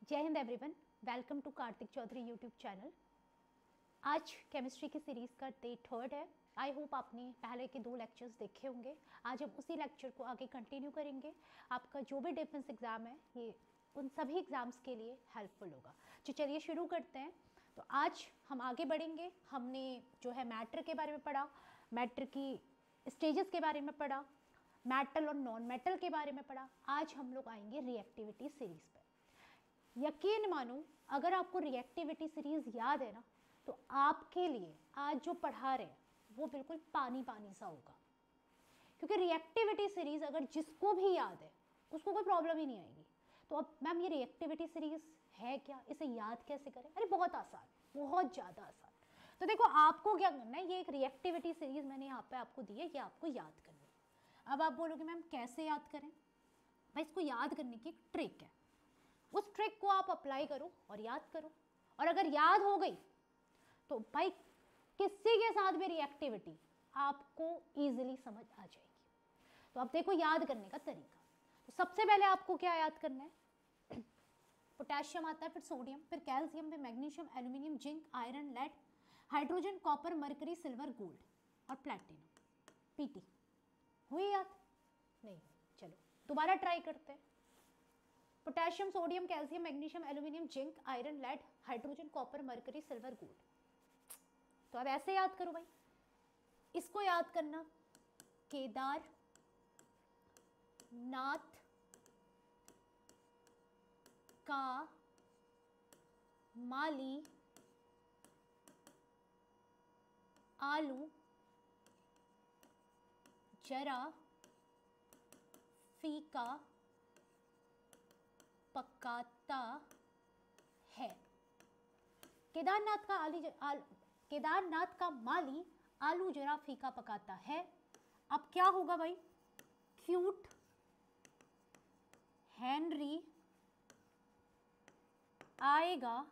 जय हिंद everyone, welcome to Kartik Chaudhary YouTube channel. आज केमिस्ट्री की सीरीज़ का डे 3 है। आई होप आपने पहले के 2 लेक्चर्स देखे होंगे। आज हम उसी लेक्चर को आगे कंटिन्यू करेंगे। आपका जो भी डिफेंस एग्ज़ाम है ये उन सभी एग्ज़ाम्स के लिए हेल्पफुल होगा। तो चलिए शुरू करते हैं। तो आज हम आगे बढ़ेंगे। हमने जो है मैटर के बारे में पढ़ा, मैटर की स्टेजेस के बारे में पढ़ा, मेटल और नॉन मेटल के बारे में पढ़ा। आज हम लोग आएंगे रिएक्टिविटी सीरीज़ पर। यकीन मानो अगर आपको रिएक्टिविटी सीरीज़ याद है ना, तो आपके लिए आज जो पढ़ा रहे हैं वो बिल्कुल पानी पानी सा होगा। क्योंकि रिएक्टिविटी सीरीज़ अगर जिसको भी याद है उसको कोई प्रॉब्लम ही नहीं आएगी। तो अब मैम ये रिएक्टिविटी सीरीज़ है क्या, इसे याद कैसे करें? अरे बहुत आसान, बहुत ज़्यादा आसान। तो देखो आपको क्या करना है, ये एक रिएक्टिविटी सीरीज़ मैंने यहाँ पे आपको दी है, ये आपको याद करनी है। अब आप बोलोगे मैम कैसे याद करें? भाई इसको याद करने की एक ट्रिक है, उस ट्रिक को आप अप्लाई करो और याद करो। और अगर याद हो गई तो भाई किसी के साथ भी रिएक्टिविटी आपको इजीली समझ आ जाएगी। तो अब देखो याद करने का तरीका। तो सबसे पहले आपको क्या याद करना है? पोटेशियम आता है, फिर सोडियम, फिर कैल्शियम, फिर magnesium, aluminium, zinc, iron, lead, hydrogen, copper, mercury, silver, gold और प्लैटिनम, पीटी। हुई याद? नहीं? चलो दोबारा ट्राई करते हैं। Potassium, sodium, calcium, magnesium, aluminium, zinc, iron, lead, hydrogen, copper, mercury, silver, gold. तो अब ऐसे याद करो भाई। इसको याद करना, केदार नाथ का माली आलू जरा फीका पकाता है। केदारनाथ का माली आलू जरा फीका पकाता है। अब क्या होगा भाई? क्यूट हेनरी आएगा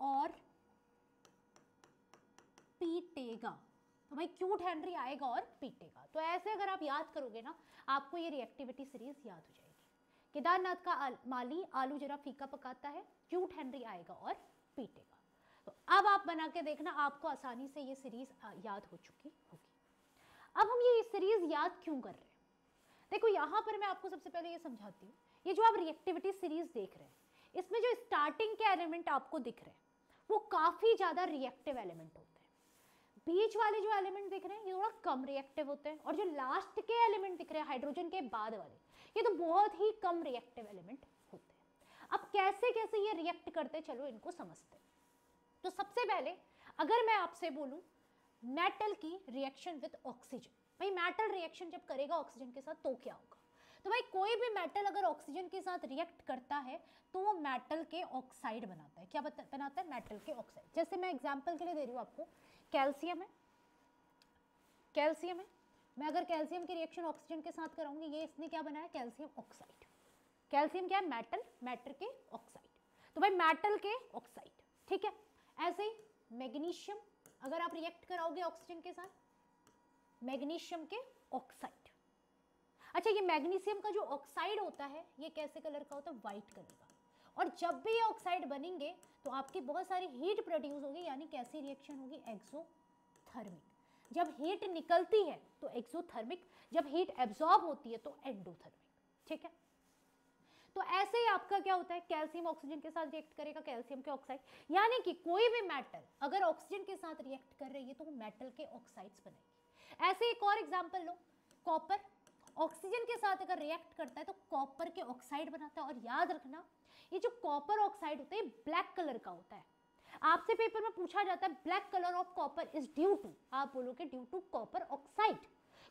और पीटेगा। तो भाई क्यूट हेनरी आएगा और पीटेगा। तो ऐसे अगर आप याद करोगे ना, आपको ये रिएक्टिविटी सीरीज याद हो जाएगी। केदारनाथ का माली आलू जरा फीका पकाता है, क्यूट हेनरी आएगा और पीटेगा। तो अब आप बना के देखना, आपको आसानी से ये सीरीज याद हो चुकी होगी। अब हम ये सीरीज याद क्यों कर रहे हैं? देखो यहां पर मैं आपको सबसे पहले ये समझाती हूँ। ये जो आप रिएक्टिविटी सीरीज देख रहे हैं, इसमें जो स्टार्टिंग के एलिमेंट आपको दिख रहे हैं वो काफी ज्यादा रिएक्टिव एलिमेंट होते हैं। बीच वाले जो एलिमेंट दिख रहे हैं ये थोड़ा कम रिएक्टिव होते हैं, और जो लास्ट के एलिमेंट दिख रहे हैं हाइड्रोजन के बाद वाले, ये तो बहुत ही कम रिएक्टिव एलिमेंट होते हैं। अब कैसे कैसे ये रिएक्ट करते हैं, चलो इनको समझते हैं। तो सबसे पहले अगर मैं आपसे बोलूं मेटल की रिएक्शन विद ऑक्सीजन, भाई मेटल रिएक्शन जब करेगा ऑक्सीजन के साथ तो क्या होगा? तो भाई कोई भी मेटल अगर ऑक्सीजन के साथ रिएक्ट करता है तो वो मेटल के ऑक्साइड बनाता है। क्या बनाता है? मेटल के ऑक्साइड। जैसे मैं एग्जांपल के लिए दे रही हूँ आपको, कैल्शियम है, मैं अगर कैल्शियम की रिएक्शन ऑक्सीजन के साथ कराऊंगी, ये इसने क्या बनाया? Calcium oxide. कैल्शियम क्या है? मैटर के ऑक्साइड। तो भाई मेटल के ऑक्साइड, ठीक है। ऐसे ही मैग्नीशियम अगर आप रिएक्ट कराओगे ऑक्सीजन के साथ, मैग्नीशियम के ऑक्साइड। अच्छा, ये मैग्नीशियम का जो ऑक्साइड होता है ये कैसे कलर का होता है? व्हाइट कलर का। और जब भी ये ऑक्साइड बनेंगे तो आपकी बहुत सारी हीट प्रोड्यूस होगी, यानी कैसी रिएक्शन होगी? एक्सोथर्मिक। जब हीट निकलती है तो एक्सोथर्मिक, जब हीट एब्जॉर्ब होती है तो एंडोथर्मिक, ठीक है। तो ऐसे ही आपका क्या होता है? कैल्शियम ऑक्सीजन के साथ रिएक्ट करेगा, कैल्शियम के ऑक्साइड। यानी कि कोई भी मेटल अगर ऑक्सीजन के साथ रिएक्ट कर रही है तो वो मेटल के ऑक्साइड्स बनेगी। ऐसे एक और एग्जांपल लो, कॉपर ऑक्सीजन के साथ अगर रिएक्ट करता है तो कॉपर के ऑक्साइड बनाता है। और याद रखना, ये जो कॉपर ऑक्साइड होता है ये ब्लैक कलर का होता है। आपसे पेपर में पूछा जाता है black colour of copper is due to, आप बोलोगे due to copper oxide.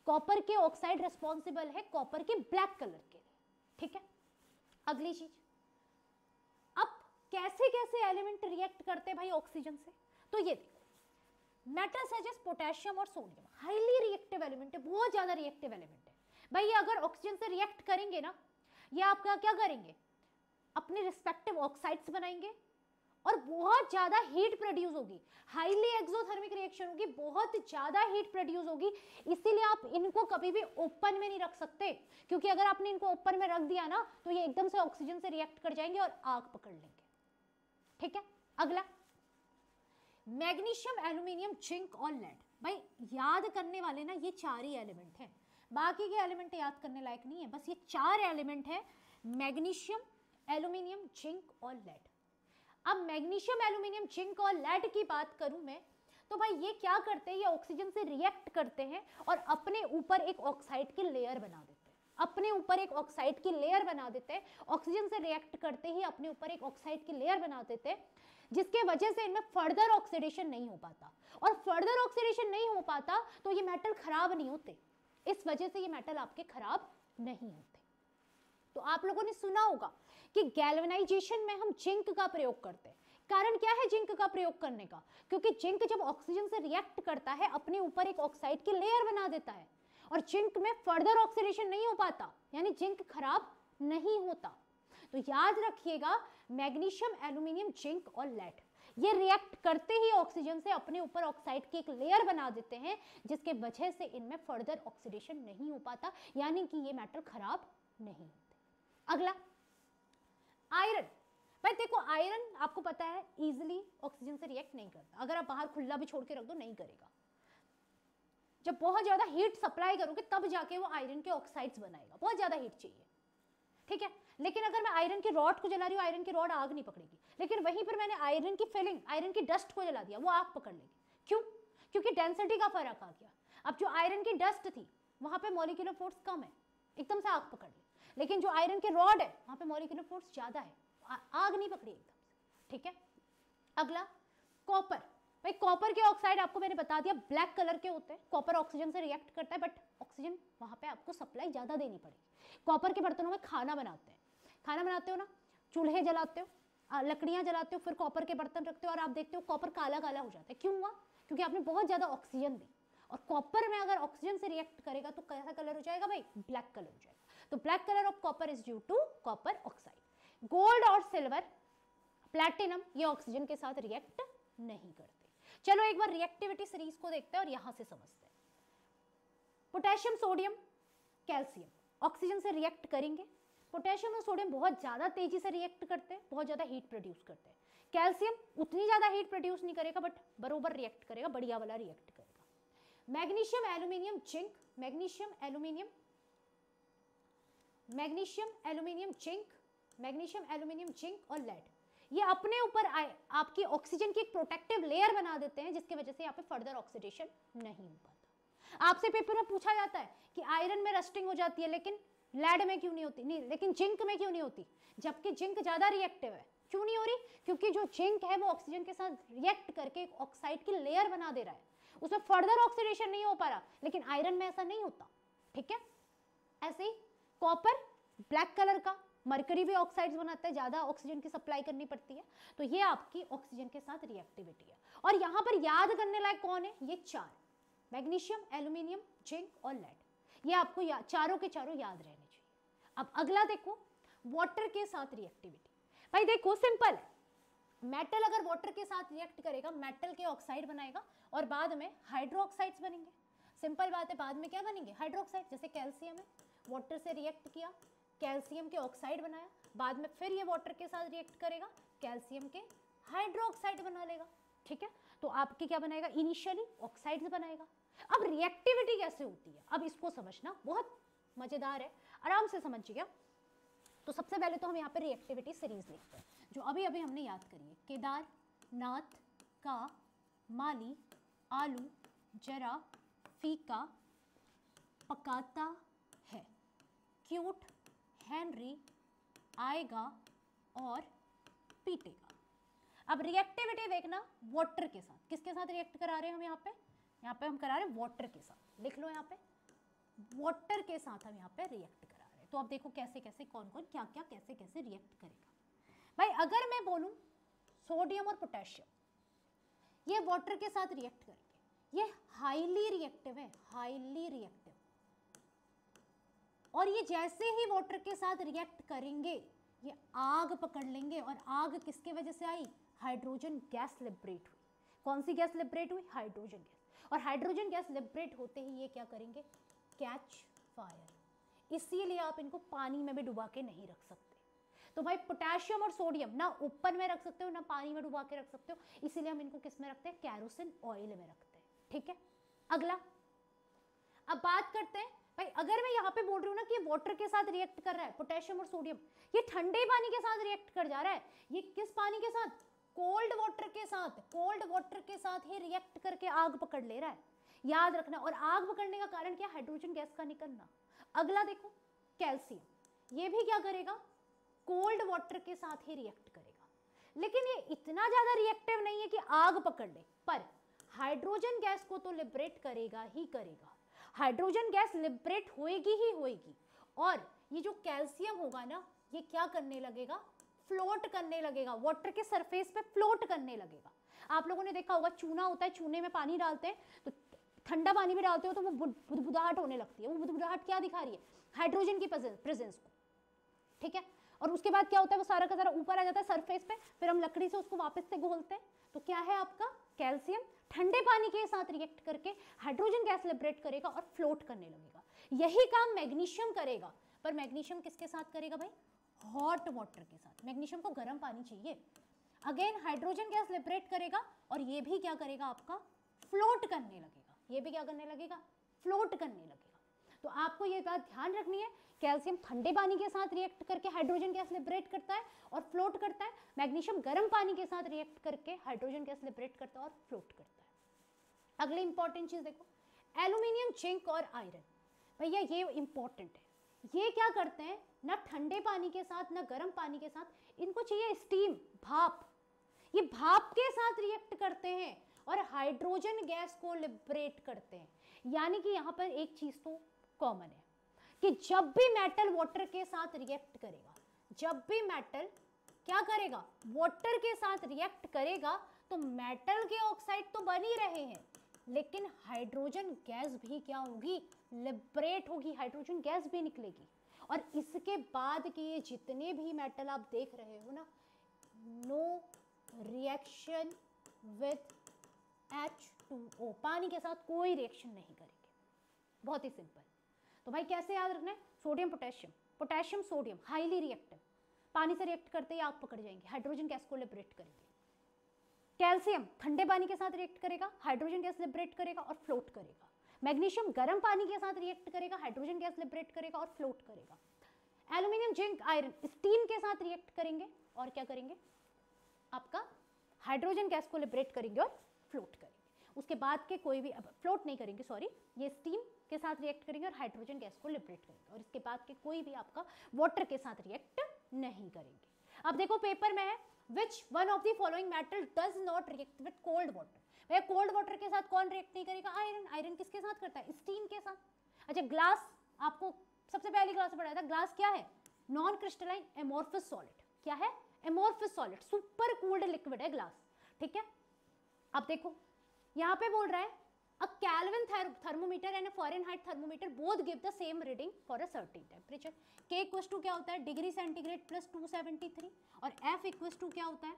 Copper के ऑक्साइड रिस्पॉन्सिबल है कॉपर के ब्लैक कलर के लिए, ठीक है। अगली चीज, अब कैसे कैसे एलिमेंट रिएक्ट करते हैं भाई ऑक्सीजन से? तो ये देखो, मेटल सच एज पोटेशियम और सोडियम हाईली रिएक्टिव एलिमेंट है, बहुत ज्यादा रिएक्टिव एलिमेंट है भाई। ये अगर ऑक्सीजन से रिएक्ट करेंगे ना, ये आपका क्या करेंगे? अपने रिस्पेक्टिव ऑक्साइड्स बनाएंगे और बहुत ज्यादा हीट प्रोड्यूस होगी, हाईली एक्सोथर्मिक रिएक्शन होगी, बहुत ज्यादा हीट प्रोड्यूस होगी। इसीलिए आप इनको कभी भी ओपन में नहीं रख सकते, क्योंकि अगर आपने इनको ओपन में रख दिया ना तो ये एकदम से ऑक्सीजन से रिएक्ट कर जाएंगे और आग पकड़ लेंगे। ठीक है, अगला मैग्नीशियम, एल्यूमिनियम, जिंक और लेड। भाई याद करने वाले ना ये 4 ही एलिमेंट हैं, बाकी के एलिमेंट याद करने लायक नहीं है, बस ये 4 एलिमेंट है, मैग्नीशियम, एल्यूमिनियम, जिंक और लेड। अब मैग्नीशियम, एल्यूमिनियम, जिंक और लेड की बात करूं मैं, तो भाई ये क्या करते हैं, ये ऑक्सीजन से रिएक्ट करते हैं और अपने ऊपर एक ऑक्साइड की लेयर बना देते हैं, अपने ऊपर एक ऑक्साइड की लेयर बना देते हैं, ऑक्सीजन से रिएक्ट करते ही अपने ऊपर एक ऑक्साइड की लेयर बना देते हैं, जिसके वजह से इनमें फर्दर ऑक्सीडेशन नहीं हो पाता, और फर्दर ऑक्सीडेशन नहीं हो पाता तो ये मेटल खराब नहीं होते, इस वजह से ये मेटल आपके खराब नहीं होते। तो आप लोगों ने सुना होगा कि गैल्वेनाइजेशन में हम जिंक का प्रयोग करते हैं। कारण क्या है जिंक का प्रयोग करने का, क्योंकि जिंक जब ऑक्सीजन से रिएक्ट करता है अपने ऊपर एक ऑक्साइड की लेयर बना देता है, और जिंक में फर्दर ऑक्सीडेशन नहीं हो पाता, यानी जिंक खराब नहीं होता। तो याद रखिएगा, मैग्नीशियम, एल्यूमिनियम, जिंक और लेड ये रिएक्ट करते ही ऑक्सीजन से अपने ऊपर ऑक्साइड की एक लेयर बना देते हैं, जिसके वजह से इनमें फर्दर ऑक्सीडेशन नहीं हो पाता, यानी कि ये मेटल खराब नहीं होते। अगला आयरन। भाई देखो, आयरन आपको पता है इजीली ऑक्सीजन से रिएक्ट नहीं करता, अगर आप बाहर खुला भी छोड़ के रख दो नहीं करेगा, जब बहुत ज्यादा हीट सप्लाई करोगे तब जाके वो आयरन के ऑक्साइड्स बनाएगा, बहुत ज्यादा हीट चाहिए। ठीक है, लेकिन अगर मैं आयरन की रॉड को जला रही हूँ, आयरन की रॉड आग नहीं पकड़ेगी, लेकिन वहीं पर मैंने आयरन की फिलिंग, आयरन की डस्ट को जला दिया, वो आग पकड़ लेगी। क्यों? क्योंकि डेंसिटी का फर्क आ गया। अब जो आयरन की डस्ट थी वहां पे मॉलिक्यूलर फोर्स कम है, एकदम से आग पकड़ ली, लेकिन जो आयरन के रॉड है वहां पे मॉलिक्यूलर फोर्स ज्यादा है, आग नहीं पकड़ी एकदम से। ठीक है, अगला कॉपर। भाई कॉपर के ऑक्साइड आपको मैंने बता दिया ब्लैक कलर के होते हैं, कॉपर ऑक्सीजन से रिएक्ट करता है, बट ऑक्सीजन वहां पे आपको सप्लाई ज्यादा देनी पड़ेगी। कॉपर के बर्तनों में खाना बनाते हैं, खाना बनाते हो ना, चूल्हे जलाते हो, लकड़ियां जलाते हो, फिर कॉपर के बर्तन रखते हो और आप देखते हो कॉपर काला काला हो जाता है। क्यों हुआ? क्योंकि आपने बहुत ज्यादा ऑक्सीजन दी, और कॉपर में अगर ऑक्सीजन से रिएक्ट करेगा तो कैसा कलर हो जाएगा भाई? ब्लैक कलर हो जाएगा। तो black colour of copper is due to copper oxide. Gold और सिल्वर, प्लैटिनम, ये ऑक्सीजन के साथ रिएक्ट नहीं करते। चलो एक बार रिएक्टिविटी सीरीज को देखते हैं और यहां से समझते हैं। पोटेशियम, सोडियम, कैल्शियम ऑक्सीजन से रिएक्ट करेंगे। पोटेशियम और सोडियम बहुत ज्यादा तेजी से रिएक्ट करते हैं, बहुत ज्यादा हीट प्रोड्यूस करते हैं। कैल्शियम उतनी ज्यादा हीट प्रोड्यूस नहीं करेगा, बट बरोबर रिएक्ट करेगा, बढ़िया वाला रिएक्ट करेगा। Magnesium, aluminium, zinc, magnesium, aluminium, magnesium, aluminium, zinc, magnesium, aluminium, zinc और लेड, ये अपने ऊपर आपकी ऑक्सीजन की एक प्रोटेक्टिव लेयर बना देते हैं, जिसकी वजह से यहाँ पे फर्दर ऑक्सीडेशन नहीं हो पाता। आपसे पेपर में पूछा जाता है कि आयरन में रस्टिंग हो जाती है, लेकिन लेड में क्यों नहीं होती? नहीं, लेकिन जिंक में क्यों नहीं होती? जबकि जिंक ज्यादा रिएक्टिव है। क्यों नहीं हो रही? क्योंकि जो जिंक है वो ऑक्सीजन के साथ रिएक्ट करके एक ऑक्साइड की लेयर बना दे रहा है, उसमें फर्दर ऑक्सीडेशन नहीं हो पा रहा, लेकिन आयरन में ऐसा नहीं होता। ठीक है, ऐसे ही कॉपर ब्लैक कलर का, मरकरी भी ऑक्साइड्स बनाता है, ज्यादा ऑक्सीजन की सप्लाई करनी पड़ती है, तो ये आपकी ऑक्सीजन के साथ रिएक्टिविटी है। और यहाँ पर याद करने लायक कौन है? ये 4, मैग्नीशियम, एल्यूमिनियम, जिंक और लेड, ये आपको चारों के चारों याद रहने चाहिए। अब अगला देखो, वाटर के साथ रिएक्टिविटी। भाई देखो सिंपल है, मेटल अगर वाटर के साथ रिएक्ट करेगा, मेटल के ऑक्साइड बनाएगा और बाद में हाइड्रोक्साइड्स बनेंगे। सिंपल बात है, बाद में क्या बनेंगे? हाइड्रोक्साइड। जैसे कैल्शियम है, वाटर से रिएक्ट किया, कैल्शियम के ऑक्साइड बनाया, बाद में फिर ये वाटर के साथ रिएक्ट करेगा, कैल्शियम के हाइड्रोक्साइड बना लेगा। ठीक है, तो आपके क्या बनाएगा? इनिशियली ऑक्साइड्स बनाएगा। अब रिएक्टिविटी कैसे होती है, अब इसको समझना बहुत मजेदार है, आराम से समझिएगा। तो सबसे पहले तो हम यहाँ पे रिएक्टिविटी सीरीज लिखते हैं, जो अभी अभी हमने याद करी है। केदारनाथ का माली आलू जरा फीका पकाता है, क्यूट हेनरी आएगा और पीटेगा। अब रिएक्टिविटी देखना, वाटर के साथ। किसके साथ रिएक्ट करा रहे हैं हम यहाँ पे हम करा रहे हैं वाटर के साथ। लिख लो यहाँ पे, वाटर के साथ हम यहाँ पे रिएक्ट करा रहे हैं। तो अब देखो कैसे कैसे, कौन कौन क्या क्या कैसे कैसे रिएक्ट करेगा। भाई अगर मैं बोलूं सोडियम और पोटेशियम, ये वाटर के साथ रिएक्ट करेंगे, ये हाईली रिएक्टिव है, हाईली रिएक्टिव, और ये जैसे ही वाटर के साथ रिएक्ट करेंगे ये आग पकड़ लेंगे। और आग किसके वजह से आई? हाइड्रोजन गैस लिबरेट हुई। कौन सी गैस लिबरेट हुई? Hydrogen gas. और हाइड्रोजन गैस लिबरेट होते ही ये क्या करेंगे? Catch fire. इसीलिए आप इनको पानी में भी डुबा के नहीं रख सकते। तो भाई पोटेशियम और सोडियम ना ऊपर में रख सकते हो ना पानी में डुबा के रख सकते हो, इसीलिए हम इनको किस में रखते हैं? कैरोसिन ऑयल में रखते हैं। ठीक है, अगला अब बात करते हैं भाई, अगर मैं यहाँ पे बोल रही हूँ ना कि वाटर के साथ रिएक्ट कर रहा है पोटेशियम और सोडियम, ये ठंडे पानी के साथ रिएक्ट कर जा रहा है, ये किस पानी के साथ? कोल्ड वाटर के साथ। कोल्ड वाटर के साथ ही रिएक्ट करके आग पकड़ ले रहा है, याद रखना। और आग पकड़ने का कारण क्या? हाइड्रोजन गैस का निकलना। अगला देखो कैल्शियम, ये भी क्या करेगा? कोल्ड वाटर के साथ ही रिएक्ट करेगा, लेकिन ये इतना ज्यादा रिएक्टिव नहीं है कि आग पकड़ ले, पर हाइड्रोजन गैस को तो लिबरेट करेगा ही करेगा। हाइड्रोजन गैस लिबरेट होएगी ही होएगी, और ये जो कैल्शियम होगा ना, ये क्या करने लगेगा? फ्लोट करने लगेगा, वाटर के सरफेस पे फ्लोट करने लगेगा। आप लोगों ने देखा होगा चूना होता है, चूने में पानी डालते हैं तो ठंडा पानी भी डालते हो तो वो बुदबुदाहट होने लगती है। वो बुदबुदाहट क्या दिखा रही है? हाइड्रोजन की प्रेजेंस को। ठीक है, और उसके बाद क्या होता है? वो सारा का सारा ऊपर आ जाता है सरफेस पे, फिर हम लकड़ी से उसको वापस से घोलते हैं। तो क्या है आपका? कैल्शियम ठंडे पानी के साथ रिएक्ट करके हाइड्रोजन गैस लिबरेट करेगा और फ्लोट करने लगेगा। यही काम मैग्नीशियम करेगा, पर मैग्नीशियम किसके साथ करेगा भाई? हॉट वाटर के साथ। मैग्नीशियम को गर्म पानी चाहिए। अगेन हाइड्रोजन गैस लिबरेट करेगा और ये भी क्या करेगा? आपका फ्लोट करने लगेगा। ये भी क्या करने लगेगा? फ्लोट करने लगेगा। तो आपको ये बात ध्यान रखनी है, कैल्शियम ठंडे पानी के साथ रिएक्ट करके हाइड्रोजन गैस लिबरेट करता है और फ्लोट करता है। मैग्नीशियम गर्म पानी के साथ रिएक्ट करके हाइड्रोजन गैस लिबरेट करता है और फ्लोट करता है। अगली इंपॉर्टेंट चीज देखो, एल्यूमिनियम, जिंक और आयरन। भैया ये इंपॉर्टेंट है। ये क्या करते हैं? ना ठंडे पानी के साथ ना गर्म पानी के साथ, इनको चाहिए स्टीम, भाप। ये भाप के साथ रिएक्ट करते हैं और हाइड्रोजन गैस को लिबरेट करते हैं। यानी कि यहाँ पर एक चीज तो कॉमन है कि जब भी मेटल वाटर के साथ रिएक्ट करेगा, जब भी मेटल क्या करेगा? वाटर के साथ रिएक्ट करेगा, तो मेटल के ऑक्साइड तो बन ही रहे हैं, लेकिन हाइड्रोजन गैस भी क्या होगी? लिबरेट होगी, हाइड्रोजन गैस भी निकलेगी। और इसके बाद के ये जितने भी मेटल आप देख रहे हो ना, नो रिएक्शन विद H2O, पानी के साथ कोई रिएक्शन नहीं करेंगे। बहुत ही सिंपल। तो भाई कैसे याद रखना है? Sodium potassium, potassium sodium highly reactive, पानी से रिएक्ट करते ही आग पकड़ जाएंगे, हाइड्रोजन गैस को लिबरेट करेंगे। कैल्शियम ठंडे पानी के साथ रिएक्ट करेगा, हाइड्रोजन गैस लिबरेट करेगा और फ्लोट करेगा। मैग्नीशियम गर्म पानी के साथ रिएक्ट करेगा, हाइड्रोजन गैस लिबरेट करेगा और फ्लोट करेगा। एल्यूमिनियम, जिंक, आयरन स्टीम के साथ रिएक्ट करेंगे और क्या करेंगे? आपका हाइड्रोजन गैस को लिबरेट करेंगे और फ्लोट करेंगे। उसके बाद के कोई भी फ्लोट नहीं करेंगे, सॉरी, ये स्टीम के साथ रिएक्ट करेंगे और हाइड्रोजन गैस को लिबरेट करेंगे, और इसके बाद के कोई भी आपका वाटर के साथ रिएक्ट नहीं करेंगे। अब देखो पेपर में है, which one of the following metal does not react with cold water? भैया कोल्ड वाटर के साथ कौन रिएक्ट नहीं करेगा? आयरन। आयरन किसके साथ करता है? स्टीम के साथ। अच्छा, ग्लास, आपको सबसे पहली क्लास में पढ़ाया था, ग्लास क्या है? Non crystalline amorphous solid. क्या है? Amorphous solid, super cooled liquid है ग्लास। ठीक है, अब देखो यहाँ पे बोल रहा है a Kelvin thermometer and a Fahrenheit thermometer both give the same reading for a certain temperature. K equals to क्या होता है? डिग्री सेंटीग्रेड प्लस 273, और F इक्वल्स टू क्या होता है?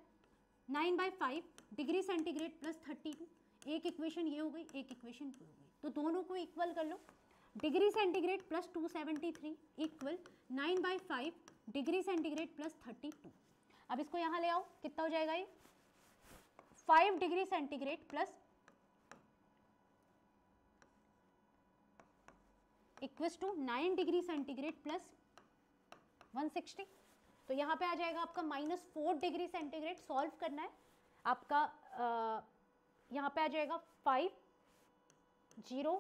9/5 डिग्री सेंटीग्रेड प्लस 32। एक इक्वेशन ये हो गई, एक इक्वेशन ये हो गई, तो दोनों को इक्वल कर लो। Degree centigrade plus 273 equal 9/5 degree centigrade plus 32। अब इसको यहाँ ले आओ, कितना हो जाएगा ये? 5 degree centigrade plus equals to 9 degree centigrade plus 160। तो यहाँ पे आ जाएगा आपका -4 डिग्री सेंटीग्रेड। सॉल्व करना है आपका, यहाँ पे आ जाएगा 5, 0,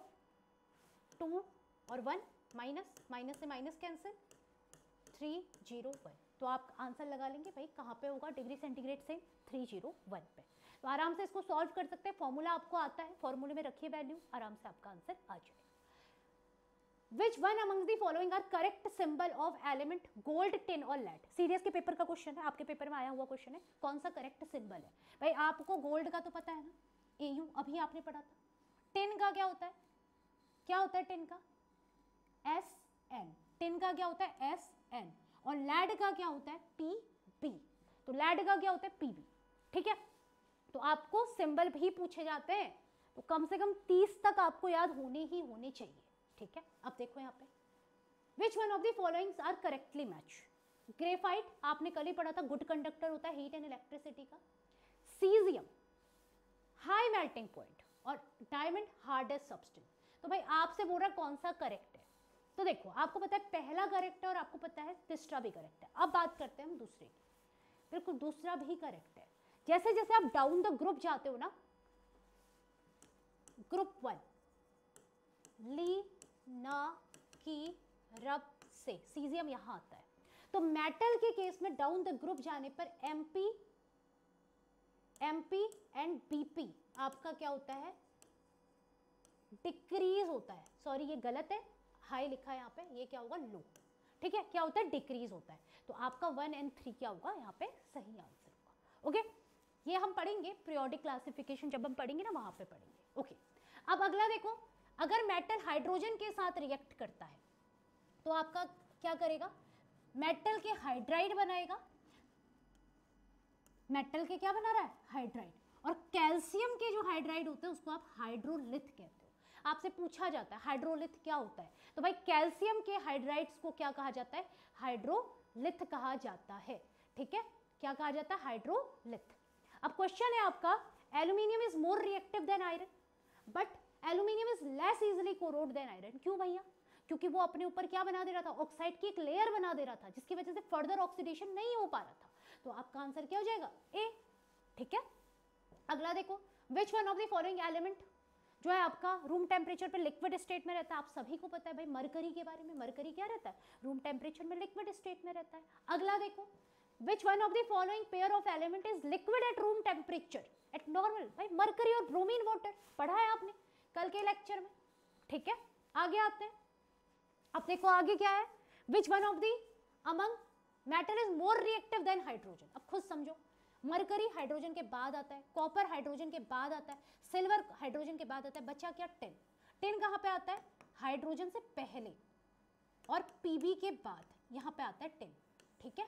2 और 1, माइनस से माइनस कैंसिल, 3, 0, 1। तो आप आंसर लगा लेंगे भाई कहाँ पे होगा? डिग्री सेंटीग्रेड से 301 पे। तो आराम से इसको सॉल्व कर सकते हैं, फॉर्मूला आपको आता है, फॉर्मूले में रखिए वैल्यू, आराम से आपका आंसर आ जाएगा। Which one among the following are correct symbol of element gold, tin और lead? सीरियस के पेपर का क्वेश्चन है, आपके पेपर में आया हुआ क्वेश्चन है, कौन सा करेक्ट सिंबल है? भाई आपको गोल्ड का तो पता है ना, AU अभी आपने पढ़ा था। टिन का क्या होता है? क्या होता है टिन का? SN। टिन का क्या होता है? SN। और लेड का क्या होता है? PB। तो लेड का क्या होता है? PB। ठीक है, तो आपको सिंबल भी पूछे जाते हैं, तो कम से कम 30 तक आपको याद होने ही होने चाहिए। ठीक है, अब देखो यहाँ पे which one of the followings are correctly match. Graphite आपने कल ही पढ़ा था, गुड कंडक्टर होता है हीट एंड इलेक्ट्रिसिटी का। सीजियम हाई मेल्टिंग पॉइंट, और डायमंड हार्डेस्ट सब्सटेंस। तो भाई आपसे बोल रहा है कौन सा करेक्ट है, तो देखो आपको पता है पहला करेक्ट है और आपको पता है तीसरा भी करेक्ट है। अब बात करते हैं हम दूसरे की। बिल्कुल दूसरा भी करेक्ट है। जैसे जैसे आप डाउन द ग्रुप जाते हो ना, ग्रुप 1 ली ना की रब से सीजियम यहां आता है, तो मेटल के केस में डाउन द ग्रुप जाने पर एमपी एंड बीपी आपका क्या होता है, डिक्रीज होता है। सॉरी ये गलत है, हाई लिखा है यहाँ पे, ये क्या होगा लो। ठीक है, क्या होता है डिक्रीज होता है, तो आपका 1 और 3 क्या होगा यहाँ पे सही आंसर होगा। ओके, ये हम पढ़ेंगे पीरियोडिक क्लासिफिकेशन जब हम पढ़ेंगे ना, वहां पे पढ़ेंगे। ओके, अब अगला देखो, अगर मेटल हाइड्रोजन के साथ रिएक्ट करता है तो आपका क्या करेगा, मेटल के हाइड्राइड बनाएगा। मेटल के क्या बना रहा है हाइड्राइड, और कैल्शियम के जो हाइड्राइड होते हैं उसको आप हाइड्रोलिथ कहते हो। आपसे पूछा जाता है हाइड्रोलिथ क्या होता है, तो भाई कैल्शियम के हाइड्राइड्स को क्या कहा जाता है, हाइड्रोलिथ कहा जाता है। ठीक है, क्या कहा जाता है, हाइड्रोलिथ। अब क्वेश्चन है आपका, aluminium is more reactive than iron but aluminium is less easily corrode than iron. क्यों भैया, क्योंकि वो अपने ऊपर क्या बना दे रहा था, ऑक्साइड की एक लेयर बना दे रहा था, जिसकी वजह से फर्दर ऑक्सीडेशन नहीं हो पा रहा था। तो आपका आंसर क्या हो जाएगा, ए। ठीक है, अगला देखो, विच one of the following element जो है आपका रूम टेम्परेचर पे लिक्विड स्टेट में रहता है। आप सभी को पता है भाई मरकरी के बारे में, मरकरी क्या रहता है, रूम टेम्परेचर में लिक्विड स्टेट में रहता है। अगला देखो, विच one of the following pair of element is liquid at room temperature at normal. भाई मरकरी और ब्रोमीन वाटर पढ़ा है आपने कल के लेक्चर में। ठीक है, आगे आते हैं। अब देखो आगे क्या है, विच one of the among metal is more reactive then hydrogen. अब खुद समझो, मरकरी हाइड्रोजन के बाद आता है, कॉपर हाइड्रोजन के बाद आता है, सिल्वर हाइड्रोजन के बाद आता है, बचा क्या, टिन। टिन कहाँ पे आता है, हाइड्रोजन से पहले, और पीबी के बाद यहाँ पे आता है टिन। ठीक है,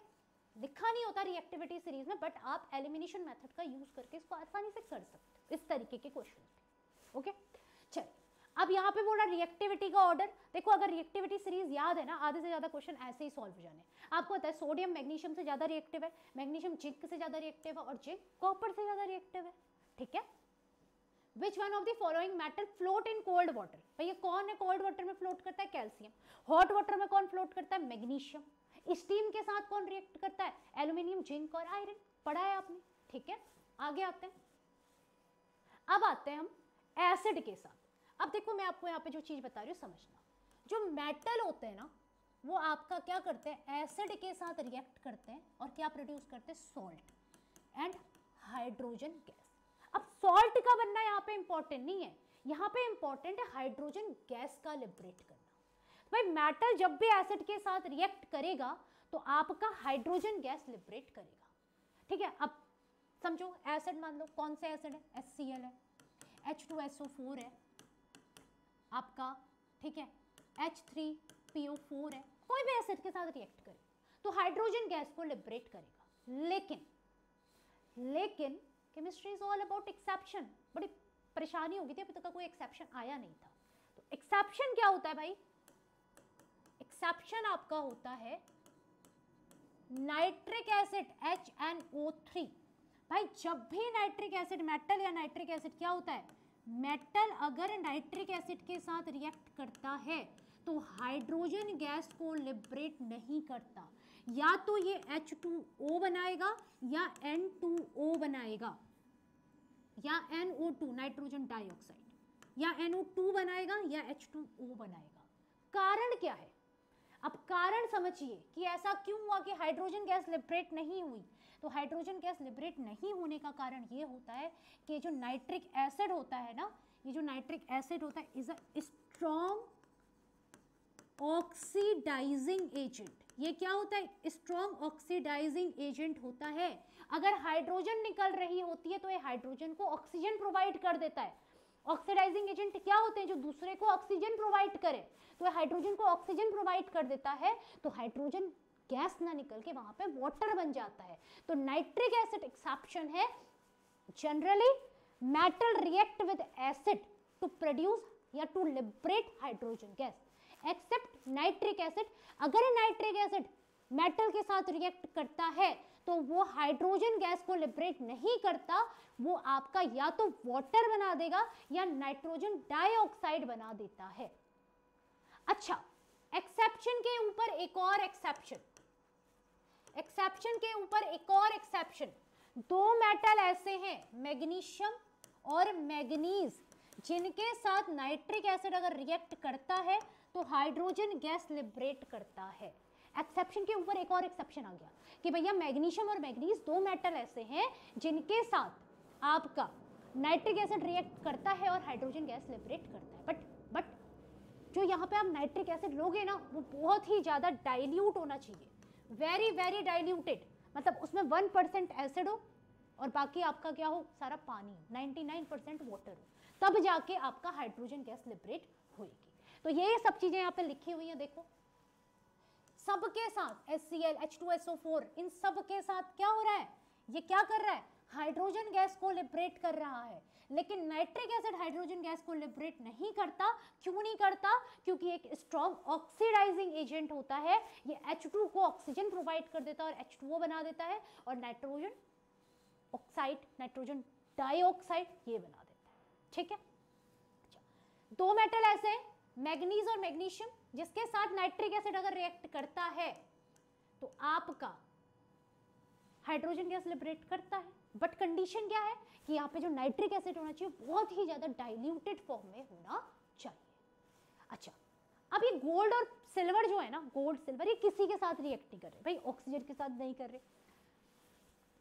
लिखा नहीं होता रिएक्टिविटी सीरीज में, बट आप एलिमिनेशन मेथड का यूज करके इसको आसानी से कर सकते हो, इस तरीके के क्वेश्चन। ओके, चलिए अब यहाँ पे बोला रिएक्टिविटी का ऑर्डर। देखो अगर रिएक्टिविटी सीरीज याद है ना, आधे से ज्यादा क्वेश्चन ऐसे ही सॉल्व हो जाने। आपको पता है सोडियम मैग्नीशियम से ज्यादा रिएक्टिव है, मैग्नीशियम जिंक से ज्यादा रिएक्टिव है, और जिंक कॉपर से ज्यादा रिएक्टिव है। ठीक है, विच one of the following metal float in cold water. भैया कौन है कोल्ड वाटर में फ्लोट करता है, कैल्शियम। हॉट वाटर में कौन फ्लोट करता है, मैग्नीशियम। स्टीम के साथ कौन रिएक्ट करता है, एल्यूमिनियम, जिंक और आयरन, पढ़ा है आपने। ठीक है, आगे आते हैं। अब आते हैं हम एसिड के साथ। अब देखो मैं आपको यहाँ पे जो चीज बता रही हूँ समझना, जो मेटल होते हैं ना वो आपका क्या करते हैं, एसिड के साथ रिएक्ट करते हैं और क्या प्रोड्यूस करते हैं, सॉल्ट एंड हाइड्रोजन गैस। अब सॉल्ट का बनना यहाँ पे इंपॉर्टेंट नहीं है, यहाँ पे इंपॉर्टेंट है हाइड्रोजन गैस का लिबरेट करना। भाई मेटल जब भी एसिड के साथ रिएक्ट करेगा तो आपका हाइड्रोजन गैस लिबरेट करेगा। ठीक है, अब समझो एसिड मान लो, कौन से एसिड है, HCl है, H2SO4 है आपका, ठीक है, H3PO4 है, कोई भी एसिड के साथ रिएक्ट करे तो हाइड्रोजन गैस को लिबरेट करेगा। लेकिन chemistry is all about exception. बड़ी परेशानी होगी थी, अभी तक का कोई एक्सेप्शन आया नहीं था। तो एक्सेप्शन क्या होता है भाई, एक्सेप्शन आपका होता है नाइट्रिक एसिड HNO3। भाई जब भी नाइट्रिक एसिड, मेटल या नाइट्रिक एसिड क्या होता है, मेटल अगर नाइट्रिक एसिड के साथ रिएक्ट करता है तो हाइड्रोजन गैस को लिबरेट नहीं करता, या तो ये H2O बनाएगा या N2O बनाएगा, या NO2 नाइट्रोजन डाइऑक्साइड, या NO2 बनाएगा या H2O बनाएगा। कारण क्या है, अब कारण समझिए कि ऐसा क्यों हुआ कि हाइड्रोजन गैस लिबरेट नहीं हुई। तो हाइड्रोजन गैस लिबरेट नहीं होने का कारण ये होता है कि जो नाइट्रिक एसिड होता है ना, ये जो नाइट्रिक एसिड होता है is a strong oxidising agent. ये क्या होता है, स्ट्रॉन्ग ऑक्सीडाइजिंग एजेंट होता है। अगर हाइड्रोजन निकल रही होती है तो ये हाइड्रोजन को ऑक्सीजन प्रोवाइड कर देता है। ऑक्सीडाइजिंग एजेंट क्या होते हैं, जो दूसरे को ऑक्सीजन प्रोवाइड करे, तो हाइड्रोजन को ऑक्सीजन प्रोवाइड कर देता है, तो हाइड्रोजन गैस ना निकल के वहां पे वाटर बन जाता है। तो नाइट्रिक एसिड एक्सेप्शन है generally metal react with acid to produce या to liberate hydrogen gas, except nitric acid. अगर नाइट्रिक एसिड मेटल के साथ रिएक्ट करता है तो वो हाइड्रोजन गैस को लिबरेट नहीं करता, वो आपका या तो वाटर बना देगा या नाइट्रोजन डाइऑक्साइड बना देता है। अच्छा, एक्सेप्शन के ऊपर एक और एक्सेप्शन, एक्सेप्शन के ऊपर एक और एक्सेप्शन, दो मेटल ऐसे हैं मैग्नीशियम और मैग्नीज जिनके साथ नाइट्रिक एसिड अगर रिएक्ट करता है तो हाइड्रोजन गैस लिबरेट करता है। एक्सेप्शन के ऊपर एक और एक्सेप्शन आ गया कि भैया मैग्नीशियम और मैग्नीज दो मेटल ऐसे हैं जिनके साथ आपका नाइट्रिक एसिड रिएक्ट करता है और हाइड्रोजन गैस लिबरेट करता है। बट जो यहाँ पे आप नाइट्रिक एसिड लोगे ना वो बहुत ही ज़्यादा डाइल्यूट होना चाहिए, वेरी वेरी डाइल्यूटेड, मतलब उसमें 1% एसिड हो और बाकी आपका क्या हो, सारा पानी, 99% वाटर हो, तब जाके आपका हाइड्रोजन गैस लिबरेट होगी। तो ये सब चीजें यहाँ पे लिखी हुई हैं, देखो सबके साथ HCl, H2SO4, इन सब के साथ क्या हो रहा है, ये क्या कर रहा है, हाइड्रोजन गैस को लिबरेट कर रहा है। लेकिन नाइट्रिक एसिड हाइड्रोजन गैस को लिबरेट नहीं करता। क्यों नहीं करता? क्योंकि एक स्ट्रॉन्ग ऑक्सीडाइजिंग एजेंट होता है, ये H2 को ऑक्सीजन प्रोवाइड कर देता है और H2O बना देता है, और नाइट्रोजन ऑक्साइड, नाइट्रोजन डाइऑक्साइड ये बना देता है। ठीक है, अच्छा, दो मेटल ऐसे हैं मैग्नीज और मैग्नीशियम जिसके साथ नाइट्रिक एसिड अगर रिएक्ट करता है तो आपका हाइड्रोजन गैस लिबरेट करता है। बट कंडीशन क्या है कि यहाँ पे जो नाइट्रिक एसिड होना चाहिए बहुत ही ज्यादा डाइल्यूटेड फॉर्म में होना चाहिए। अच्छा, अब ये गोल्ड और सिल्वर जो है ना, गोल्ड सिल्वर ये किसी के साथ रिएक्ट नहीं कर रहे भाई, ऑक्सीजन के साथ नहीं कर रहे,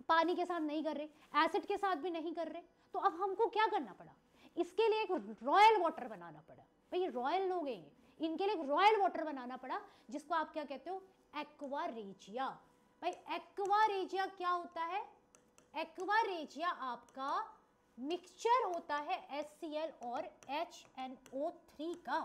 पानी के साथ नहीं कर रहे, एसिड के साथ भी नहीं कर रहे, तो अब हमको क्या करना पड़ा, इसके लिए एक रॉयल वाटर बनाना पड़ा। भाई ये रॉयल लोग हैं, इनके लिए एक रॉयल वाटर बनाना पड़ा जिसको आप क्या कहते हो, एक्वा रेजिया। भाई एक्वा रेजिया क्या होता है, एक्वा रेजिया आपका मिक्सचर होता है HCl और HNO3 का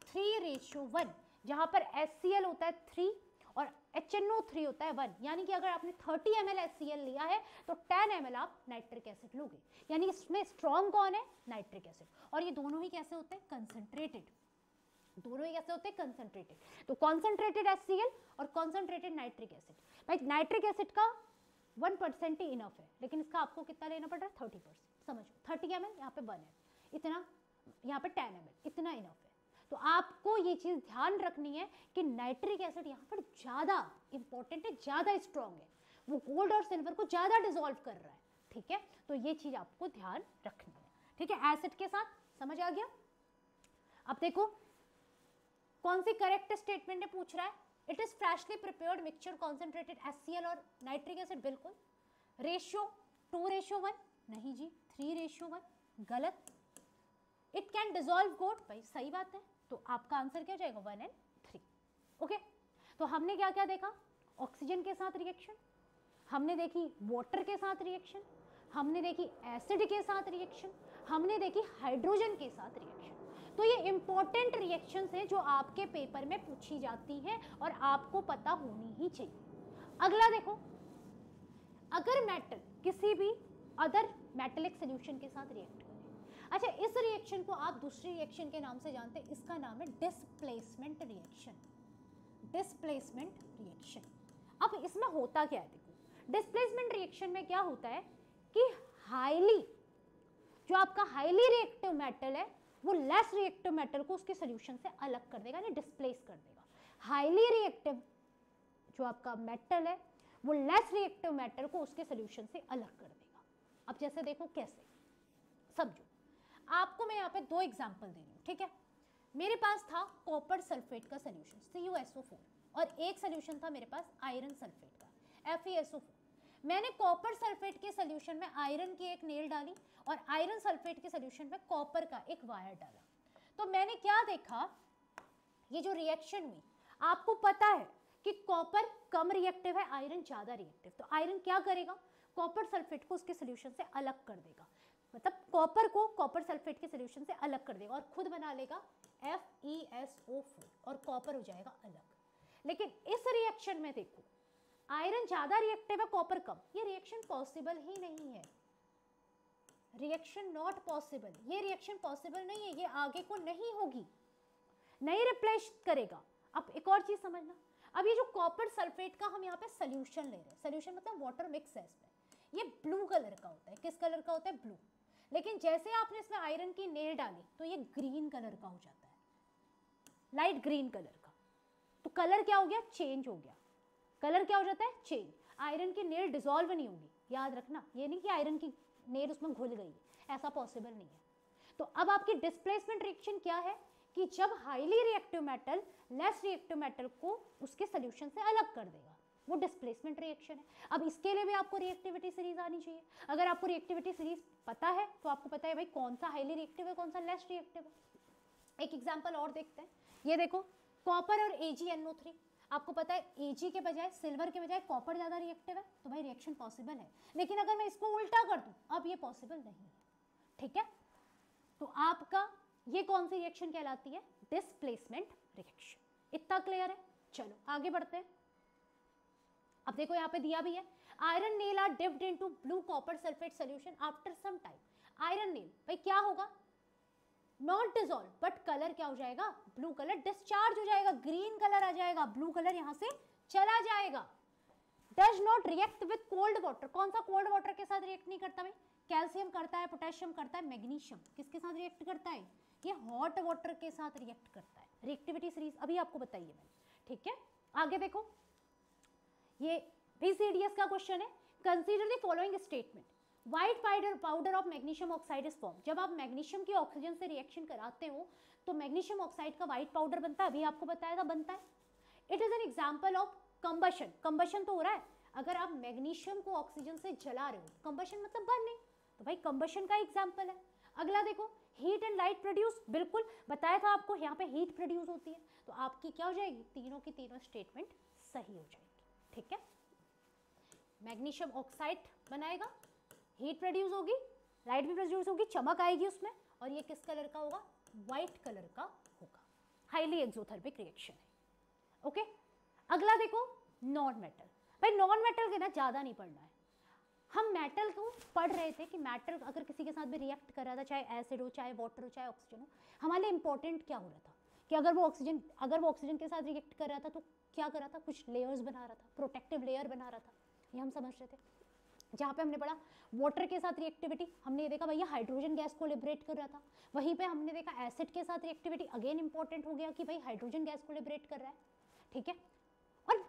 3:1, जहां पर HCl होता है 3 और HNO3 होता है 1, यानी कि अगर आपने 30 ml HCl लिया है तो 10 ml आप नाइट्रिक एसिड लोगे, यानी इसमें स्ट्रॉन्ग कौन है, नाइट्रिक एसिड। और ये दोनों ही कैसे होते हैं, कंसंट्रेटेड, दोनों ही कैसे होते हैं, कंसंट्रेटेड। तो कंसंट्रेटेड HCl और कंसंट्रेटेड नाइट्रिक एसिड, भाई नाइट्रिक एसिड का 1% ही इनफ है, लेकिन इसका आपको कितना लेना पड़ रहा है, 30%। समझो 30 ml, यहाँ पे 1 है, इतना यहाँ पे 10 ml, इतना इनफ है। तो आपको ये चीज ध्यान रखनी है कि नाइट्रिक एसिड यहाँ पर ज्यादा इंपॉर्टेंट है, ज्यादा स्ट्रॉन्ग है, वो गोल्ड और सिल्वर को ज्यादा डिसॉल्व कर रहा है। ठीक है, तो ये चीज आपको ध्यान रखनी है। ठीक है, एसिड के साथ समझ आ गया। अब देखो कौन सी करेक्ट स्टेटमेंट है पूछ रहा है, it is freshly prepared mixture concentrated HCl और नाइट्रिक एसिड, बिल्कुल। रेशियो 2:1, नहीं जी 3:1, गलत। इट कैन डिसॉल्व गोल्ड, भाई सही बात है, तो आपका आंसर क्या हो जाएगा, 1 और 3। ओके, तो हमने क्या क्या देखा, ऑक्सीजन के साथ रिएक्शन, हमने देखी वाटर के साथ रिएक्शन, हमने देखी एसिड के साथ रिएक्शन, हमने देखी हाइड्रोजन के साथ रिएक्शन। तो ये इंपॉर्टेंट रिएक्शंस हैं जो आपके पेपर में पूछी जाती हैं और आपको पता होनी ही चाहिए। अगला देखो, अगर मेटल किसी भी अदर मेटेलिक सॉल्यूशन के साथ रिएक्ट करे, अच्छा इस रिएक्शन को आप दूसरी रिएक्शन के नाम से जानते हैं, इसका नाम है डिस्प्लेसमेंट रिएक्शन, डिस्प्लेसमेंट रिएक्शन। अब इसमें होता क्या है, देखो डिस्प्लेसमेंट रिएक्शन में क्या होता है कि हाईली, जो आपका हाईली रिएक्टिव मेटल है वो लेस रिएक्टिव मेटल को उसके सॉल्यूशन से अलग कर देगा, यानी डिस्प्लेस कर देगा। हाईली रिएक्टिव जो आपका मेटल है वो लेस रिएक्टिव मेटल को उसके सॉल्यूशन से अलग कर देगा। अब जैसे देखो कैसे, समझो, आपको मैं यहाँ पे दो एग्जांपल दे रही हूँ। ठीक है, मेरे पास था कॉपर सल्फेट का सॉल्यूशन CuSO4 और एक सॉल्यूशन था मेरे पास आयरन सल्फेट का FeSO4। मैंने कॉपर सल्फेट के सॉल्यूशन में आयरन की एक नेल डाली और आयरन सल्फेट के सॉल्यूशन में कॉपर का एक वायर डाला। तो मैंने क्या देखा, ये जो रिएक्शन हुई, आपको पता है कि कॉपर कम रिएक्टिव है, आयरन ज्यादा रिएक्टिव, तो आयरन क्या करेगा, कॉपर सल्फेट को उसके सॉल्यूशन से अलग कर देगा, मतलब कॉपर को कॉपर सल्फेट के सॉल्यूशन से अलग कर देगा और खुद बना लेगा FeSO4 और कॉपर हो जाएगा अलग। लेकिन इस रिएक्शन में देखो, आयरन ज्यादा रिएक्टिव है, कॉपर कम, ये रिएक्शन पॉसिबल ही नहीं है। रिएक्शन नॉट पॉसिबल, ये रिएक्शन पॉसिबल नहीं है, ये आगे को नहीं होगी, नहीं रिप्लेस करेगा। अब एक और चीज समझना, अब ये जो कॉपर सल्फेट का हम यहाँ पे सोल्यूशन ले रहे हैं, सोल्यूशन मतलब वाटर मिक्स है इसमें, ये ब्लू कलर का होता है। किस कलर का होता है? ब्लू। लेकिन जैसे आपने इसमें आयरन की नेल डाली तो ये ग्रीन कलर का हो जाता है, लाइट ग्रीन कलर का। तो कलर क्या हो गया? चेंज हो गया। कलर क्या हो जाता है? चेंज। आयरन की नेल डिसॉल्व नहीं होगी, याद रखना, ये नहीं कि आयरन की नेल उसमें घुल गई, ऐसा पॉसिबल नहीं है। तो अब आपकी डिस्प्लेसमेंट रिएक्शन क्या है कि जब highly reactive metal less reactive metal को उसके सोल्यूशन से अलग कर देगा, वो डिस्प्लेसमेंट रिएक्शन है। अब इसके लिए भी आपको रिएक्टिविटी सीरीज आनी चाहिए। अगर आपको रिएक्टिविटी सीरीज पता है तो आपको पता है भाई कौन सा हाईली रिएक्टिव है, कौन सा लेस रिएक्टिव है। एक एग्जांपल और देखते हैं, ये देखो कॉपर और AgNO3, आपको पता है Ag के बजाय, सिल्वर के बजाय कॉपर ज़्यादा रिएक्टिव है, तो भाई रिएक्शन पॉसिबल है। लेकिन अगर मैं इसको उल्टा कर दूं, अब ये पॉसिबल नहीं है, ठीक है। तो आपका ये कौन सी रिएक्शन कहलाती है? Displacement reaction. इतना क्लियर है? चलो आगे बढ़ते हैं। अब देखो यहाँ पे दिया भी है, iron nail are dipped into blue copper sulphate solution after some time. Iron nail भाई क्या होगा? नॉट डिसॉल्व, बट कलर क्या हो जाएगा? ब्लू कलर डिस्चार्ज हो जाएगा, ग्रीन कलर आ जाएगा, ब्लू कलर यहाँ से चला जाएगा। Does not react with cold water, कौन सा कोल्ड वाटर के साथ रिएक्ट नहीं करता भाई? कैल्शियम करता है, पोटेशियम करता है, मैग्नीशियम किसके साथ रिएक्ट करता है? ये हॉट वाटर के साथ रिएक्ट करता है। रिएक्टिविटी सीरीज अभी आपको बताइए मैंने, ठीक है। आगे देखो, ये PCDS का क्वेश्चन है, consider the following statement, white powder of magnesium oxide is form. जब आप मैग्नीशियम की ऑक्सीजन से रिएक्शन कराते हो तो मैग्नीशियम ऑक्साइड का व्हाइट पाउडर बनता है, अभी आपको बताया था बनता है। It is an example of combustion, combustion तो हो रहा है, अगर आप मैग्नीशियम को ऑक्सीजन से जला रहे हो, कंबशन मतलब बर्निंग, तो भाई कंबशन का एग्जांपल है। अगला देखो, हीट एंड लाइट प्रोड्यूस, बिल्कुल बताया था आपको, यहाँ पे हीट प्रोड्यूस होती है, तो आपकी क्या हो जाएगी? तीनों की तीनों स्टेटमेंट सही हो जाएगी, ठीक है। मैग्नीशियम ऑक्साइड बनाएगा, हीट प्रोड्यूस होगी, लाइट भी प्रोड्यूस होगी, चमक आएगी उसमें, और ये किस कलर का होगा? व्हाइट कलर का होगा। हाईली एक्सोथर्मिक रिएक्शन है, ओके। अगला देखो, नॉन मेटल। भाई नॉन मेटल के ना ज़्यादा नहीं पढ़ना है, हम मेटल को पढ़ रहे थे कि मेटल अगर किसी के साथ भी रिएक्ट कर रहा था, चाहे एसिड हो, चाहे वाटर हो, चाहे ऑक्सीजन हो, हमारे लिए इंपॉर्टेंट क्या हो रहा था कि अगर वो ऑक्सीजन के साथ रिएक्ट कर रहा था तो क्या कर रहा था? कुछ लेयर्स बना रहा था, प्रोटेक्टिव लेयर बना रहा था, ये हम समझ रहे थे। जहाँ पे हमने पढ़ा वाटर के साथ रिएक्टिविटी, हमने ये देखा भैया हाइड्रोजन गैस को लिबरेट कर रहा था। वहीं पे हमने देखा एसिड के साथ रिएक्टिविटी, अगेन इंपॉर्टेंट हो गया कि भाई हाइड्रोजन गैस को लिबरेट कर रहा है, ठीक है। और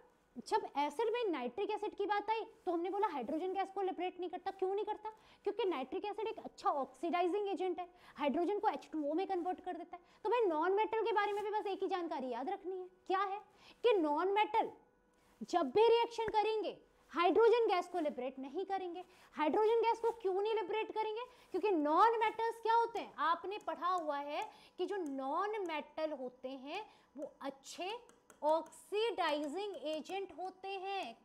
जब एसिड में नाइट्रिक एसिड की बात आई तो हमने बोला हाइड्रोजन गैस को लिबरेट नहीं करता। क्यों नहीं करता? क्योंकि नाइट्रिक एसिड एक अच्छा ऑक्सीडाइजिंग एजेंट है, हाइड्रोजन को H2O में कन्वर्ट कर देता है। तो भाई नॉन मेटल के बारे में भी बस एक ही जानकारी याद रखनी है, क्या है कि नॉन मेटल जब भी रिएक्शन करेंगे हाइड्रोजन गैस को लिबरेट नहीं करेंगे। हाइड्रोजन गैस को क्यों नहीं लिबरेट करेंगे? क्योंकि नॉन मेटल्स क्या होते हैं, आपने पढ़ा हुआ है कि जो नॉन मेटल होते हैं वो अच्छे ऑक्सीडाइजिंग एजेंट होते हैं।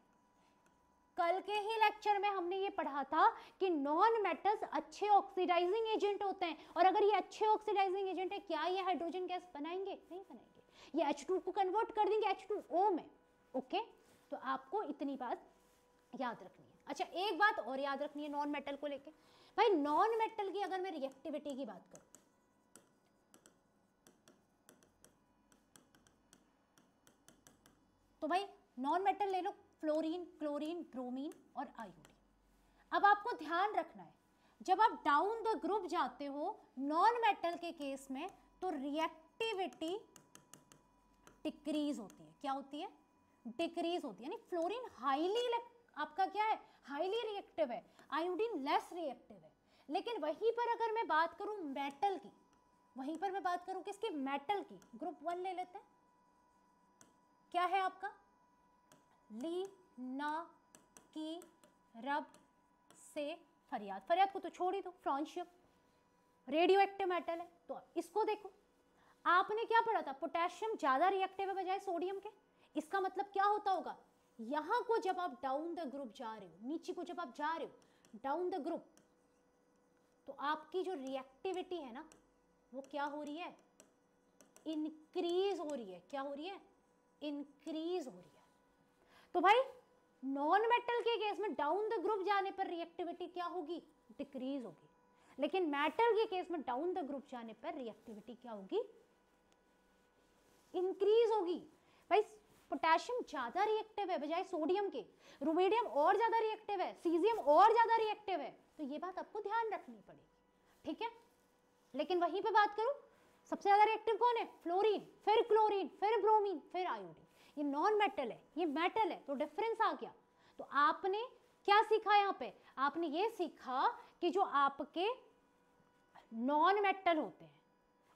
कल के ही लेक्चर में हमने ये पढ़ा था कि नॉन मेटल्स अच्छे ऑक्सीडाइजिंग एजेंट होते हैं, और अगर ये अच्छे ऑक्सीडाइजिंग एजेंट है, क्या ये हाइड्रोजन गैस बनाएंगे? नहीं बनाएंगे, ये H2 को कन्वर्ट कर देंगे H2O में, ओके। तो आपको इतनी बात याद रखनी है। अच्छा एक बात और याद रखनी है नॉन मेटल को लेके, भाई नॉन मेटल की अगर मैं रिएक्टिविटी की बात करूं तो भाई नॉन मेटल ले लो, फ्लोरीन, क्लोरीन, ब्रोमीन और आयोडीन। अब आपको ध्यान रखना है, जब आप डाउन द ग्रुप जाते हो नॉन मेटल के केस में तो रिएक्टिविटी डिक्रीज होती है। क्या होती है? डिक्रीज होती है। यानी फ्लोरीन हाईली आपका क्या है? हाईली रिएक्टिव है, आयोडीन लेस रिएक्टिव है। लेकिन वहीं पर अगर मैं बात करूं मेटल की, वहीं पर मैं बात करूं किसकी? मेटल की। ग्रुप 1 ले लेते हैं, क्या है आपका? ली, ना, की, रब, से, फरियाद। फरियाद को तो छोड़ ही दो, फ्रांशियम रेडियो एक्टिव मेटल है। तो इसको देखो, आपने क्या पढ़ा था? पोटेशियम ज्यादा रिएक्टिव है बजाय सोडियम के। इसका मतलब क्या होता होगा? यहां को जब आप डाउन द ग्रुप जा रहे हो, नीचे को जब आप जा रहे हो डाउन द ग्रुप, तो आपकी जो रिएक्टिविटी है ना वो क्या हो रही है? इंक्रीज हो रही है। क्या हो रही है? इंक्रीज हो रही है। तो भाई नॉन मेटल के केस में डाउन द ग्रुप जाने पर रिएक्टिविटी क्या होगी? डिक्रीज होगी। लेकिन मेटल के केस में डाउन द ग्रुप जाने पर रिएक्टिविटी क्या होगी, इंक्रीज होगी। भाई पोटेशियम ज्यादा रिएक्टिव है बजाय सोडियम के, रुबिडियम और ज्यादा रिएक्टिव है, सीजियम और ज्यादा रिएक्टिव है, तो ये बात आपको ध्यान रखनी पड़ेगी, ठीक है। लेकिन वहीं पे बात करूं, सबसे ज्यादा रिएक्टिव कौन है, फ्लोरीन, फिर क्लोरीन, फिर ब्रोमीन, फिर आयोडीन। ये नॉन मेटल है, ये मेटल है, तो डिफरेंस आ गया। तो आपने क्या सीखा यहाँ पे, आपने ये सीखा कि जो आपके नॉन मेटल होते हैं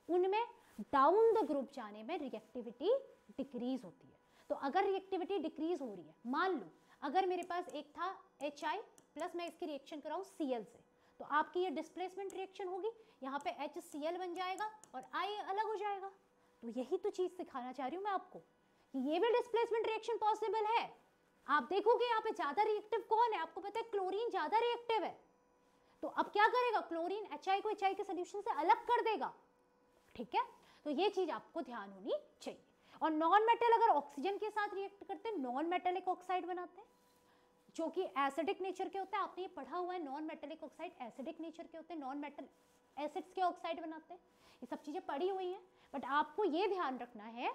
उनमें डाउन द ग्रुप जाने में रिएक्टिविटी डिक्रीज होती है। तो अगर रिएक्टिविटी डिक्रीज हो रही है, मान लो अगर मेरे पास एक था HI प्लस मैं इसकी रिएक्शन कराऊं Cl से, तो आपकी ये डिस्प्लेसमेंट रिएक्शन होगी, यहाँ पे HCl बन जाएगा और I अलग हो जाएगा। तो यही तो चीज सिखाना चाह रही हूँ मैं आपको कि ये भी डिस्प्लेसमेंट रिएक्शन पॉसिबल है। आप देखोगे यहाँ पे ज्यादा रिएक्टिव कौन है, आपको पता है क्लोरीन ज्यादा रिएक्टिव है, तो अब क्या करेगा, क्लोरीन HI को HI के सोल्यूशन से अलग कर देगा, ठीक है। तो ये चीज आपको ध्यान होनी चाहिए। और नॉन मेटल अगर ऑक्सीजन के साथ रिएक्ट करते हैं, नॉन मेटेलिक ऑक्साइड बनाते हैं जो कि एसिडिक नेचर के होते हैं। आपने ये पढ़ा हुआ है, non metallic oxide acidic nature के होते हैं, नॉन मेटल एसिड्स के ऑक्साइड बनाते हैं, ये सब चीजें पढ़ी हुई हैं। बट आपको ये ध्यान रखना है,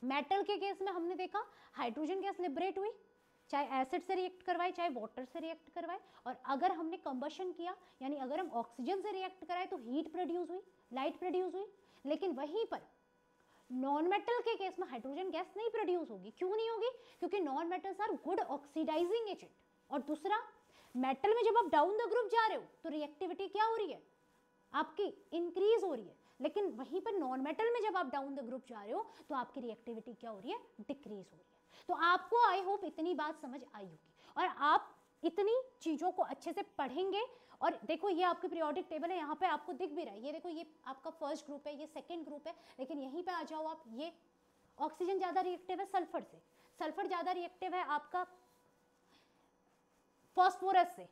मेटल के केस में हमने देखा हाइड्रोजन गैस लिबरेट हुई, चाहे एसिड से रिएक्ट करवाए चाहे वाटर से रिएक्ट करवाए, और अगर हमने कंबशन किया यानी अगर हम ऑक्सीजन से रिएक्ट कराए तो हीट प्रोड्यूस हुई, लाइट प्रोड्यूस हुई। लेकिन वहीं पर नॉन मेटल के केस में हाइड्रोजन गैस नहीं प्रोड्यूस होगी। क्यों नहीं होगी, क्योंकि non metals are good oxidising agent. और दूसरा, मेटल में जब आप डाउन द ग्रुप जा रहे हो तो रिएक्टिविटी क्या हो रही है, आपकी इंक्रीज हो रही है। लेकिन वहीं पर नॉन मेटल में जब आप डाउन द ग्रुप जा रहे हो तो आपकी रिएक्टिविटी क्या हो रही है, डिक्रीज हो रही है। तो आपको आई होप इतनी बात समझ आई होगी और आप इतनी चीजों को अच्छे से पढ़ेंगे। और देखो ये आपकी पीरियोडिक टेबल है, यहाँ पे आपको दिख भी रहा है, ये देखो ये आपका फर्स्ट ग्रुप है, ये सेकंड ग्रुप है। लेकिन यहीं पे आ जाओ आप, ये ऑक्सीजन ज्यादा रिएक्टिव है सल्फर से, सल्फर ज्यादा रिएक्टिव है आपका फास्फोरस से,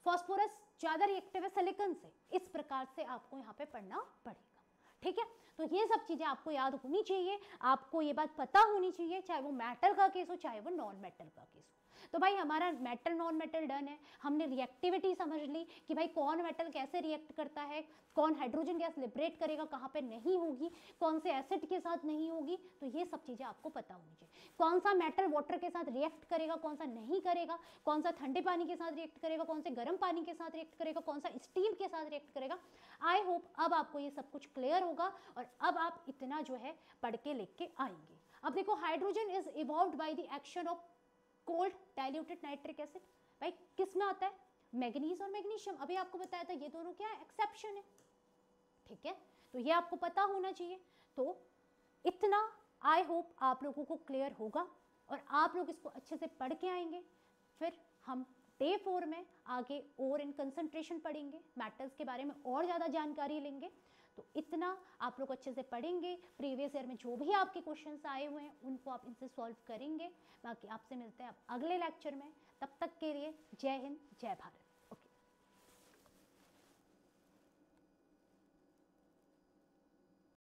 फास्फोरस ज्यादा रिएक्टिव है सिलिकॉन से। इस प्रकार से आपको यहाँ पे पढ़ना पड़ेगा, ठीक है। तो ये सब चीजें आपको याद होनी चाहिए, आपको ये बात पता होनी चाहिए, चाहे वो मेटल का केस हो चाहे वो नॉन मेटल का केस हो। तो भाई हमारा मेटल नॉन मेटल डन है, हमने रिएक्टिविटी समझ ली कि भाई कौन मेटल कैसे रिएक्ट करता है, कौन हाइड्रोजन गैस लिबरेट करेगा, कहाँ पे नहीं होगी, कौन से एसिड के साथ नहीं होगी। तो ये सब चीजें आपको पता होनी चाहिए, कौन सा मेटल वाटर के साथ रिएक्ट करेगा, कौन सा नहीं करेगा, कौन सा ठंडे पानी के साथ रिएक्ट करेगा, कौन से गर्म पानी के साथ रिएक्ट करेगा, कौन सा स्टीम के साथ रिएक्ट करेगा। आई होप अब आपको ये सब कुछ क्लियर होगा और अब आप इतना जो है पढ़ के लिख के आएंगे। अब देखो, hydrogen is evolved by the action of cold diluted nitric acid. भाई किस में आता है, मैग्नीज और मैग्नीशियम। अभी आपको बताया था ये दोनों क्या है, एक्सेप्शन है, ठीक है। तो ये आपको पता होना चाहिए। तो इतना आई होप आप लोगों को क्लियर होगा और आप लोग इसको अच्छे से पढ़ के आएंगे। फिर हम डे 4 में आगे और इन कंसंट्रेशन पढ़ेंगे, मेटल्स के बारे में और ज़्यादा जानकारी लेंगे। तो इतना आप लोग अच्छे से पढ़ेंगे, प्रीवियस ईयर में जो भी आपके क्वेश्चंस आए हुए हैं उनको आप इनसे सॉल्व करेंगे। बाकी आपसे मिलते हैं अब अगले लेक्चर में, तब तक के लिए जय हिंद जय भारत।